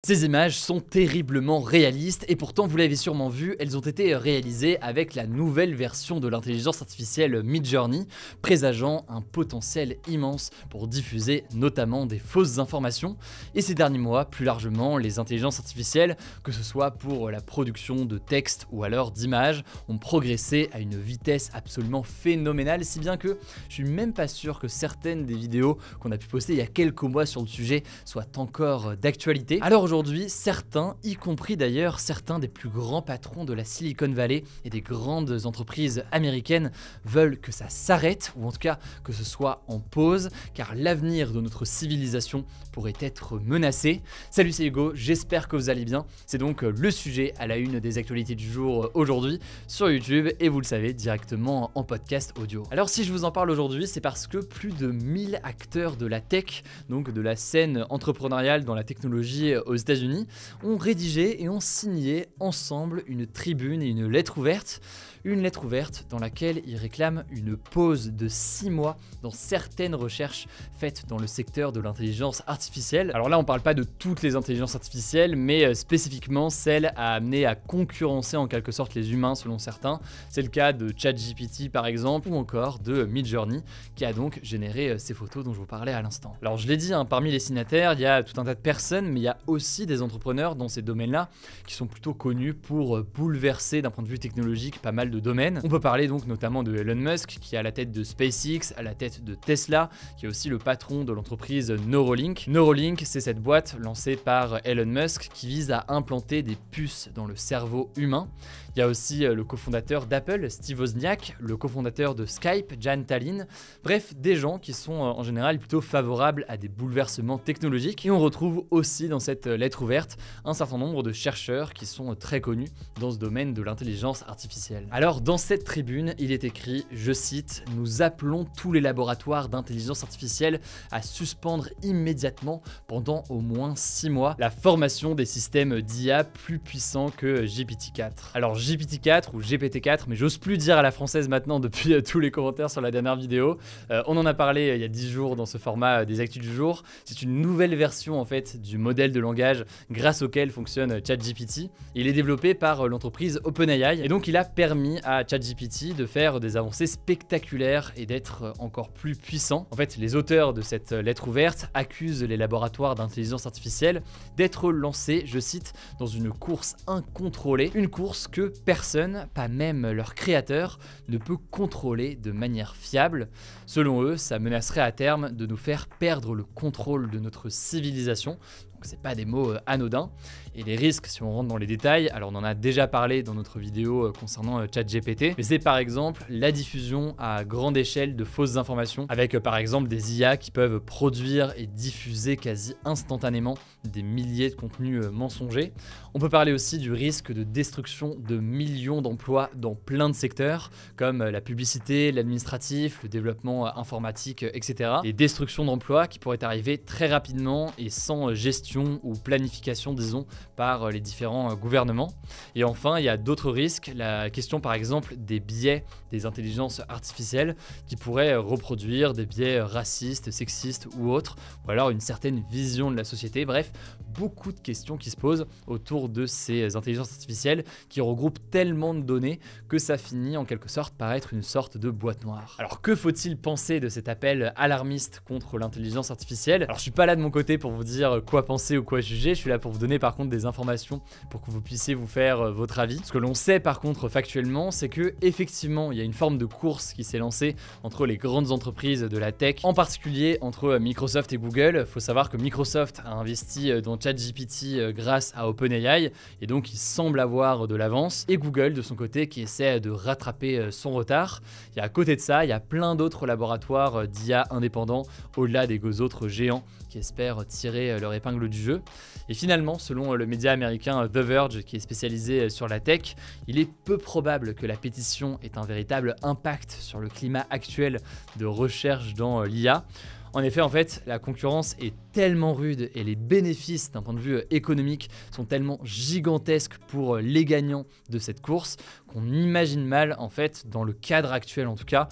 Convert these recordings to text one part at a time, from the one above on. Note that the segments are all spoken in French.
Ces images sont terriblement réalistes et pourtant, vous l'avez sûrement vu, elles ont été réalisées avec la nouvelle version de l'intelligence artificielle Midjourney, présageant un potentiel immense pour diffuser notamment des fausses informations. Et ces derniers mois, plus largement, les intelligences artificielles, que ce soit pour la production de textes ou alors d'images, ont progressé à une vitesse absolument phénoménale, si bien que je suis même pas sûr que certaines des vidéos qu'on a pu poster il y a quelques mois sur le sujet soient encore d'actualité. Alors aujourd'hui, certains, y compris d'ailleurs certains des plus grands patrons de la Silicon Valley et des grandes entreprises américaines, veulent que ça s'arrête, ou en tout cas que ce soit en pause, car l'avenir de notre civilisation pourrait être menacé. Salut, c'est Hugo, j'espère que vous allez bien. C'est donc le sujet à la une des actualités du jour aujourd'hui sur YouTube et vous le savez, directement en podcast audio. Alors si je vous en parle aujourd'hui, c'est parce que plus de 1000 acteurs de la tech, donc de la scène entrepreneuriale dans la technologie aux États-Unis, ont rédigé et ont signé ensemble une tribune et une lettre ouverte. Une lettre ouverte dans laquelle ils réclament une pause de 6 mois dans certaines recherches faites dans le secteur de l'intelligence artificielle. Alors là, on parle pas de toutes les intelligences artificielles, mais spécifiquement celles à amener à concurrencer en quelque sorte les humains selon certains. C'est le cas de ChatGPT par exemple, ou encore de Midjourney, qui a donc généré ces photos dont je vous parlais à l'instant. Alors je l'ai dit, parmi les signataires, il y a tout un tas de personnes, mais il y a aussi des entrepreneurs dans ces domaines-là qui sont plutôt connus pour bouleverser d'un point de vue technologique pas mal de domaines. On peut parler donc notamment de Elon Musk, qui est à la tête de SpaceX, à la tête de Tesla, qui est aussi le patron de l'entreprise Neuralink. Neuralink, c'est cette boîte lancée par Elon Musk qui vise à implanter des puces dans le cerveau humain. Il y a aussi le cofondateur d'Apple, Steve Wozniak, le cofondateur de Skype, Jan Tallinn. Bref, des gens qui sont en général plutôt favorables à des bouleversements technologiques. Et on retrouve aussi dans cette lettre ouverte un certain nombre de chercheurs qui sont très connus dans ce domaine de l'intelligence artificielle. Alors dans cette tribune, il est écrit, je cite, « Nous appelons tous les laboratoires d'intelligence artificielle à suspendre immédiatement pendant au moins 6 mois la formation des systèmes d'IA plus puissants que GPT-4. » Alors GPT-4 ou GPT-4, mais j'ose plus dire à la française maintenant depuis tous les commentaires sur la dernière vidéo. On en a parlé il y a 10 jours dans ce format des actus du jour. C'est une nouvelle version en fait du modèle de langage grâce auquel fonctionne ChatGPT. Il est développé par l'entreprise OpenAI et donc il a permis à ChatGPT de faire des avancées spectaculaires et d'être encore plus puissant. En fait, les auteurs de cette lettre ouverte accusent les laboratoires d'intelligence artificielle d'être lancés, je cite, dans une course incontrôlée, une course que personne, pas même leur créateur, ne peut contrôler de manière fiable. Selon eux, ça menacerait à terme de nous faire perdre le contrôle de notre civilisation. Donc c'est pas des mots anodins. Et les risques, si on rentre dans les détails, alors on en a déjà parlé dans notre vidéo concernant ChatGPT, mais c'est par exemple la diffusion à grande échelle de fausses informations, avec par exemple des IA qui peuvent produire et diffuser quasi instantanément des milliers de contenus mensongers. On peut parler aussi du risque de destruction de millions d'emplois dans plein de secteurs, comme la publicité, l'administratif, le développement informatique, etc. Et destruction d'emplois qui pourraient arriver très rapidement et sans gestion ou planification, disons, par les différents gouvernements. Et enfin, il y a d'autres risques, la question par exemple des biais des intelligences artificielles qui pourraient reproduire des biais racistes, sexistes ou autres, ou alors une certaine vision de la société. Bref, beaucoup de questions qui se posent autour de ces intelligences artificielles qui regroupent tellement de données que ça finit en quelque sorte par être une sorte de boîte noire. Alors que faut-il penser de cet appel alarmiste contre l'intelligence artificielle? Alors je suis pas là de mon côté pour vous dire quoi penser ou quoi juger, je suis là pour vous donner par contre des informations pour que vous puissiez vous faire votre avis. Ce que l'on sait par contre factuellement, c'est que effectivement il y a une forme de course qui s'est lancée entre les grandes entreprises de la tech, en particulier entre Microsoft et Google. Faut savoir que Microsoft a investi dans ChatGPT grâce à OpenAI et donc il semble avoir de l'avance, et Google de son côté qui essaie de rattraper son retard. Et à côté de ça, il y a plein d'autres laboratoires d'IA indépendants au-delà des autres géants qui espèrent tirer leur épingle du jeu. Et finalement, selon le média américain The Verge, qui est spécialisé sur la tech, il est peu probable que la pétition ait un véritable impact sur le climat actuel de recherche dans l'IA. En effet, la concurrence est tellement rude et les bénéfices d'un point de vue économique sont tellement gigantesques pour les gagnants de cette course qu'on imagine mal en fait dans le cadre actuel en tout cas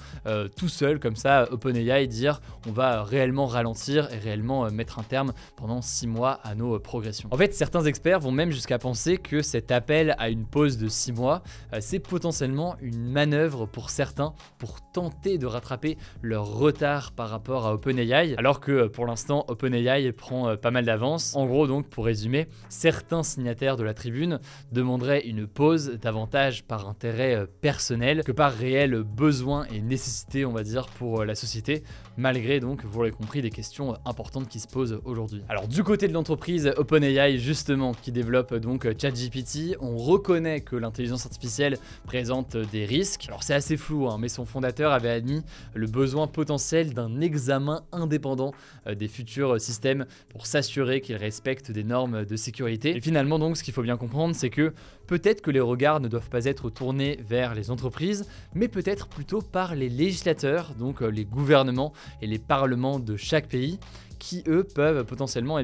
tout seul comme ça OpenAI dire on va réellement ralentir et réellement mettre un terme pendant 6 mois à nos progressions. En fait certains experts vont même jusqu'à penser que cet appel à une pause de 6 mois c'est potentiellement une manœuvre pour certains pour tenter de rattraper leur retard par rapport à OpenAI alors que pour l'instant OpenAI prend pas mal d'avance. En gros donc pour résumer, certains signataires de la tribune demanderaient une pause davantage par intérêt personnel que par réel besoin et nécessité on va dire pour la société malgré donc vous l'aurez compris des questions importantes qui se posent aujourd'hui. Alors du côté de l'entreprise OpenAI justement qui développe donc ChatGPT, on reconnaît que l'intelligence artificielle présente des risques. Alors c'est assez flou mais son fondateur avait admis le besoin potentiel d'un examen indépendant des futurs systèmes pour s'assurer qu'ils respectent des normes de sécurité. Et finalement donc ce qu'il faut bien comprendre c'est que peut-être que les regards ne doivent pas être tournés vers les entreprises, mais peut-être plutôt par les législateurs, donc les gouvernements et les parlements de chaque pays, qui eux peuvent potentiellement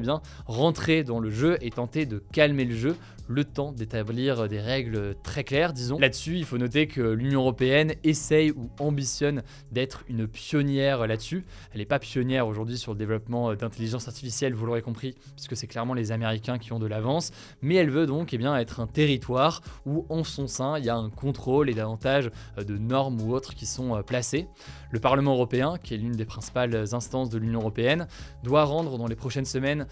rentrer dans le jeu et tenter de calmer le jeu le temps d'établir des règles très claires, disons. Là-dessus, il faut noter que l'Union européenne essaye ou ambitionne d'être une pionnière là-dessus. Elle n'est pas pionnière aujourd'hui sur le développement d'intelligence artificielle, vous l'aurez compris, puisque c'est clairement les Américains qui ont de l'avance, mais elle veut donc être un territoire où en son sein, il y a un contrôle et davantage de normes ou autres qui sont placées. Le Parlement européen, qui est l'une des principales instances de l'Union européenne, doit rendre dans les prochaines semaines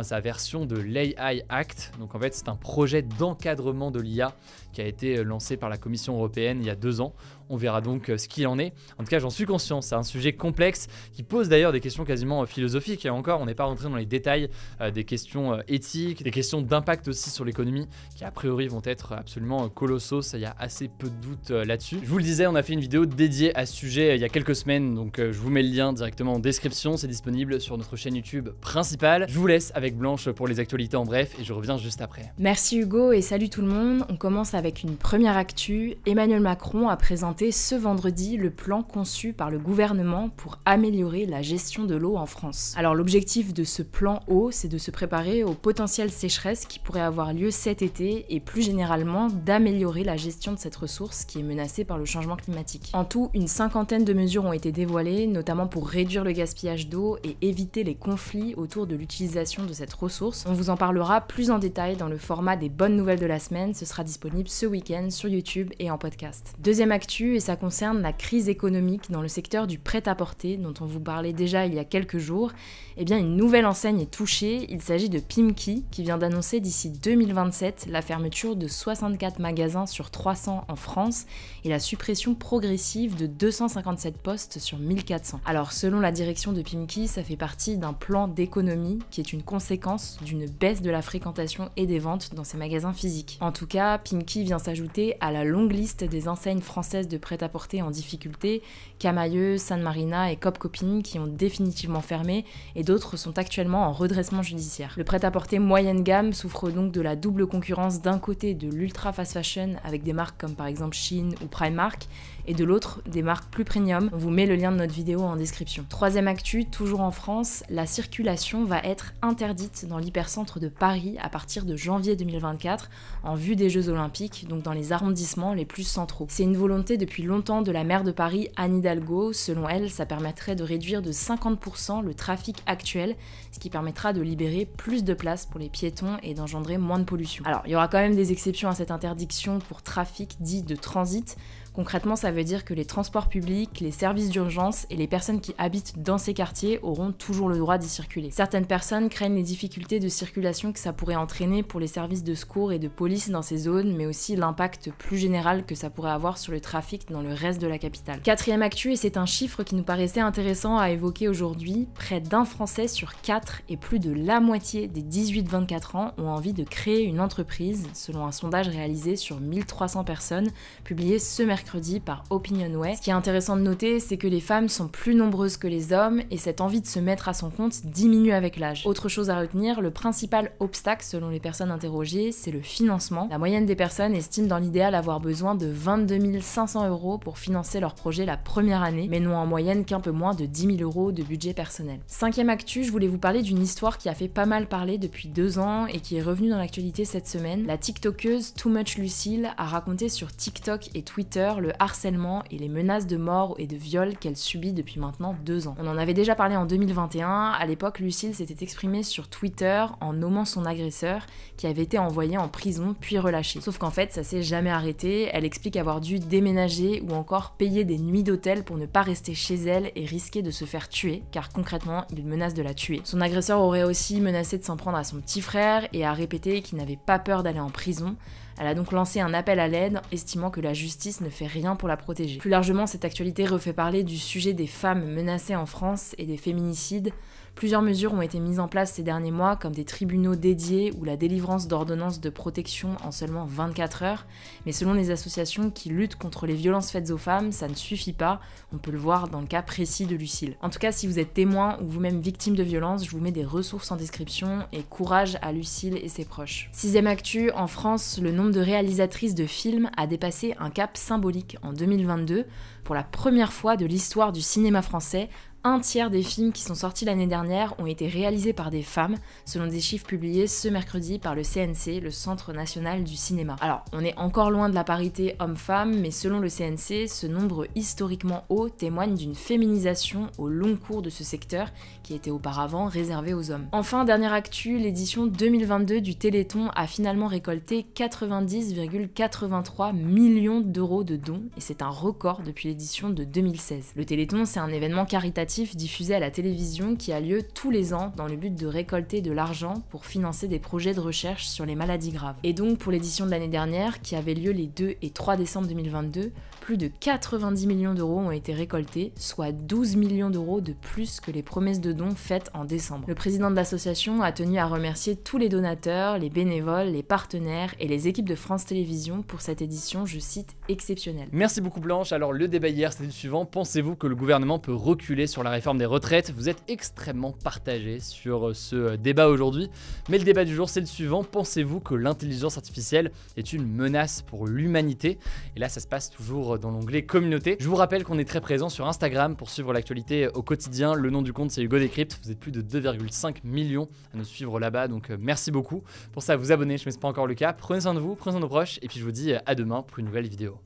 sa version de l'AI Act. Donc en fait, c'est un projet d'encadrement de l'IA qui a été lancé par la Commission européenne il y a 2 ans. On verra donc ce qu'il en est. En tout cas, j'en suis conscient, c'est un sujet complexe qui pose d'ailleurs des questions quasiment philosophiques. Et encore, on n'est pas rentré dans les détails des questions éthiques, des questions d'impact aussi sur l'économie qui a priori vont être absolument colossaux. Ça, il y a assez peu de doute là-dessus. Je vous le disais, on a fait une vidéo dédiée à ce sujet il y a quelques semaines. Donc je vous mets le lien directement en description. C'est disponible sur notre chaîne YouTube principale. Je vous laisse avec Blanche pour les actualités en bref et je reviens juste après. Merci Hugo et salut tout le monde. On commence avec une première actu. Emmanuel Macron a présenté ce vendredi le plan conçu par le gouvernement pour améliorer la gestion de l'eau en France. Alors l'objectif de ce plan eau, c'est de se préparer aux potentielles sécheresses qui pourraient avoir lieu cet été et plus généralement d'améliorer la gestion de cette ressource qui est menacée par le changement climatique. En tout, une 50aine de mesures ont été dévoilées, notamment pour réduire le gaspillage d'eau et éviter les conflits autour de l'utilisation de cette ressource. On vous en parlera plus en détail dans le format des bonnes nouvelles de la semaine, ce sera disponible ce week-end sur YouTube et en podcast. Deuxième actu, et ça concerne la crise économique dans le secteur du prêt-à-porter dont on vous parlait déjà il y a quelques jours. Eh bien, une nouvelle enseigne est touchée, il s'agit de Pimkie qui vient d'annoncer d'ici 2027 la fermeture de 64 magasins sur 300 en France et la suppression progressive de 257 postes sur 1400. Alors selon la direction de Pimkie, ça fait partie d'un plan d'économie qui est une conséquence d'une baisse de la fréquentation et des ventes dans ces magasins physiques. En tout cas, Pimkie vient s'ajouter à la longue liste des enseignes françaises de prêt-à-porter en difficulté, Camaïeu, San Marina et Cop Copine qui ont définitivement fermé et d'autres sont actuellement en redressement judiciaire. Le prêt-à-porter moyenne gamme souffre donc de la double concurrence d'un côté de l'ultra fast fashion avec des marques comme par exemple Shein ou Primark et de l'autre des marques plus premium. On vous met le lien de notre vidéo en description. Troisième actu, toujours en France, la circulation va être interdite dans l'hypercentre de Paris à partir de janvier 2024 en vue des Jeux Olympiques, donc dans les arrondissements les plus centraux. C'est une volonté depuis longtemps de la maire de Paris, Anne Hidalgo. Selon elle, ça permettrait de réduire de 50% le trafic actuel, ce qui permettra de libérer plus de place pour les piétons et d'engendrer moins de pollution. Alors, il y aura quand même des exceptions à cette interdiction pour trafic dit de transit. Concrètement, ça veut dire que les transports publics, les services d'urgence et les personnes qui habitent dans ces quartiers auront toujours le droit d'y circuler. Certaines personnes craignent les difficultés de circulation que ça pourrait entraîner pour les services de secours et de police dans ces zones, mais aussi l'impact plus général que ça pourrait avoir sur le trafic dans le reste de la capitale. Quatrième actu, et c'est un chiffre qui nous paraissait intéressant à évoquer aujourd'hui, près d'un Français sur 4 et plus de la moitié des 18-24 ans ont envie de créer une entreprise, selon un sondage réalisé sur 1300 personnes, publié ce mercredi par Opinionway. Ce qui est intéressant de noter, c'est que les femmes sont plus nombreuses que les hommes et cette envie de se mettre à son compte diminue avec l'âge. Autre chose à retenir, le principal obstacle selon les personnes interrogées, c'est le financement. La moyenne des personnes estime dans l'idéal avoir besoin de 22 500 € pour financer leur projet la première année, mais n'ont en moyenne qu'un peu moins de 10 000 € de budget personnel. 5e actu, je voulais vous parler d'une histoire qui a fait pas mal parler depuis 2 ans et qui est revenue dans l'actualité cette semaine. La tiktokeuse Too Much Lucille a raconté sur TikTok et Twitter le harcèlement et les menaces de mort et de viol qu'elle subit depuis maintenant 2 ans. On en avait déjà parlé en 2021, à l'époque Lucille s'était exprimée sur Twitter en nommant son agresseur qui avait été envoyé en prison puis relâché. Sauf qu'en fait ça s'est jamais arrêté, elle explique avoir dû déménager ou encore payer des nuits d'hôtel pour ne pas rester chez elle et risquer de se faire tuer, car concrètement il menace de la tuer. Son agresseur aurait aussi menacé de s'en prendre à son petit frère et a répété qu'il n'avait pas peur d'aller en prison. Elle a donc lancé un appel à l'aide, estimant que la justice ne fait rien pour la protéger. Plus largement, cette actualité refait parler du sujet des femmes menacées en France et des féminicides. Plusieurs mesures ont été mises en place ces derniers mois, comme des tribunaux dédiés ou la délivrance d'ordonnances de protection en seulement 24 heures. Mais selon les associations qui luttent contre les violences faites aux femmes, ça ne suffit pas. On peut le voir dans le cas précis de Lucille. En tout cas, si vous êtes témoin ou vous-même victime de violences, je vous mets des ressources en description et courage à Lucille et ses proches. 6e actu, en France, le nombre de réalisatrices de films a dépassé un cap symbolique en 2022. Pour la première fois de l'histoire du cinéma français, un tiers des films qui sont sortis l'année dernière ont été réalisés par des femmes, selon des chiffres publiés ce mercredi par le CNC, le Centre National du Cinéma. Alors, on est encore loin de la parité homme-femme, mais selon le CNC, ce nombre historiquement haut témoigne d'une féminisation au long cours de ce secteur qui était auparavant réservé aux hommes. Enfin, dernière actu, l'édition 2022 du Téléthon a finalement récolté 90,83 millions d'euros de dons, et c'est un record depuis l'édition de 2016. Le Téléthon, c'est un événement caritatif diffusé à la télévision qui a lieu tous les ans dans le but de récolter de l'argent pour financer des projets de recherche sur les maladies graves. Et donc pour l'édition de l'année dernière, qui avait lieu les 2 et 3 décembre 2022, plus de 90 millions d'euros ont été récoltés, soit 12 millions d'euros de plus que les promesses de dons faites en décembre. Le président de l'association a tenu à remercier tous les donateurs, les bénévoles, les partenaires et les équipes de France Télévisions pour cette édition, je cite, exceptionnelle. Merci beaucoup Blanche. Alors le débat hier c'était le suivant, pensez-vous que le gouvernement peut reculer sur la réforme des retraites? Vous êtes extrêmement partagés sur ce débat aujourd'hui, mais le débat du jour c'est le suivant, pensez-vous que l'intelligence artificielle est une menace pour l'humanité? Et là ça se passe toujours dans l'onglet communauté. Je vous rappelle qu'on est très présent sur Instagram pour suivre l'actualité au quotidien, le nom du compte c'est Hugo Décrypte, vous êtes plus de 2,5 millions à nous suivre là-bas, donc merci beaucoup. Pour ça vous abonner, je ne sais pas encore le cas, prenez soin de vous, prenez soin de nos proches, et puis je vous dis à demain pour une nouvelle vidéo.